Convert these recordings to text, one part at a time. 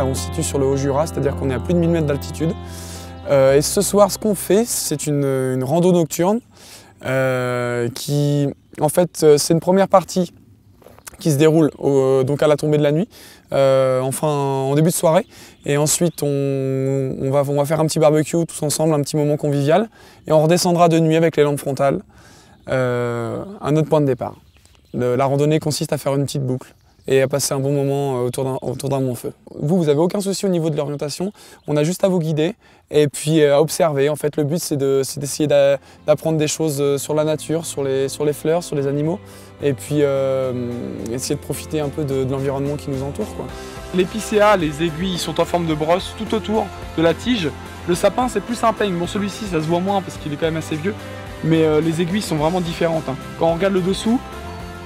car on se situe sur le Haut-Jura, c'est-à-dire qu'on est à plus de 1000 mètres d'altitude. Et ce soir, ce qu'on fait, c'est une rando nocturne qui, en fait, c'est une première partie qui se déroule donc à la tombée de la nuit, en début de soirée. Et ensuite, on va faire un petit barbecue tous ensemble, un petit moment convivial. Et on redescendra de nuit avec les lampes frontales à notre point de départ. La randonnée consiste à faire une petite boucle et à passer un bon moment autour d'un bon feu. Vous n'avez aucun souci au niveau de l'orientation, on a juste à vous guider et puis à observer. En fait, le but, c'est d'essayer d'apprendre des choses sur la nature, sur les fleurs, sur les animaux, et puis essayer de profiter un peu de l'environnement qui nous entoure, quoi. L'épicéa, les aiguilles sont en forme de brosse tout autour de la tige. Le sapin, c'est plus un peigne. Bon, celui-ci, ça se voit moins parce qu'il est quand même assez vieux, mais les aiguilles sont vraiment différentes, hein. Quand on regarde le dessous,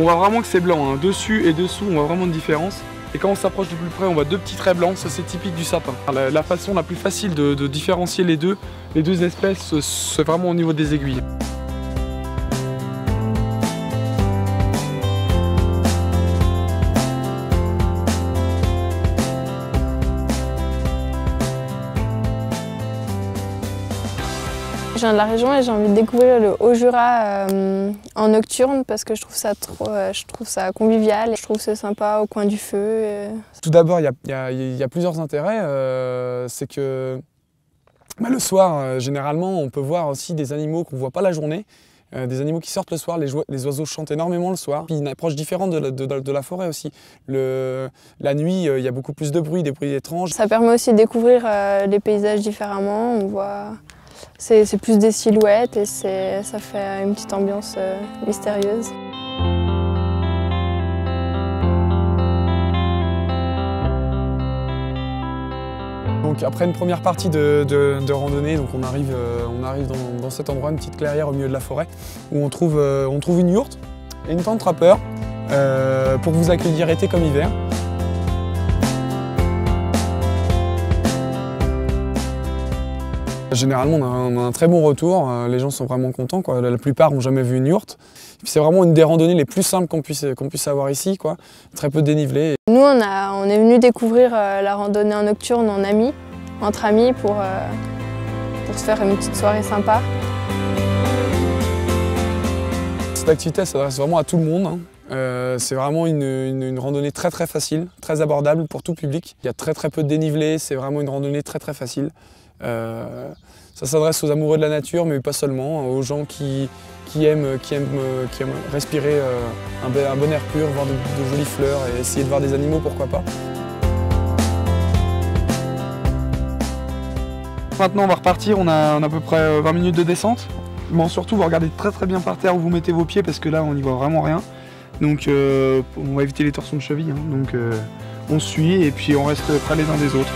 on voit vraiment que c'est blanc, hein. Dessus et dessous, on voit vraiment une différence. Et quand on s'approche de plus près, on voit 2 petits traits blancs, ça c'est typique du sapin. La façon la plus facile de différencier les deux espèces, c'est vraiment au niveau des aiguilles. Je viens de la région et j'ai envie de découvrir le Haut-Jura en nocturne parce que je trouve ça convivial et je trouve que c'est sympa au coin du feu. Tout d'abord, il y a plusieurs intérêts. C'est que le soir, généralement, on peut voir aussi des animaux qu'on ne voit pas la journée. Des animaux qui sortent le soir, les oiseaux chantent énormément le soir. Puis une approche différente de la forêt aussi. La nuit, il y a beaucoup plus de bruit, des bruits étranges. Ça permet aussi de découvrir les paysages différemment. On voit, c'est plus des silhouettes et ça fait une petite ambiance mystérieuse. Donc après une première partie de randonnée, donc on arrive dans cet endroit, une petite clairière au milieu de la forêt, où on trouve une yourte et une tente trappeur pour vous accueillir été comme hiver. Généralement, on a un très bon retour, les gens sont vraiment contents, quoi. La plupart n'ont jamais vu une yourte. C'est vraiment une des randonnées les plus simples qu'on puisse avoir ici, quoi. Très peu de dénivelé. Nous, on est venu découvrir la randonnée en nocturne entre amis pour se faire une petite soirée sympa. Cette activité s'adresse vraiment à tout le monde, hein. C'est vraiment une randonnée très facile, très abordable pour tout public. Il y a très peu de dénivelé, c'est vraiment une randonnée très facile. Ça s'adresse aux amoureux de la nature, mais pas seulement, aux gens qui aiment respirer un bon air pur, voir de jolies fleurs et essayer de voir des animaux, pourquoi pas. Maintenant, on va repartir, on a à peu près 20 minutes de descente. Bon, surtout, vous regardez très bien par terre où vous mettez vos pieds parce que là, on n'y voit vraiment rien. Donc, on va éviter les torsions de cheville, hein. Donc, on suit et puis on reste près les uns des autres.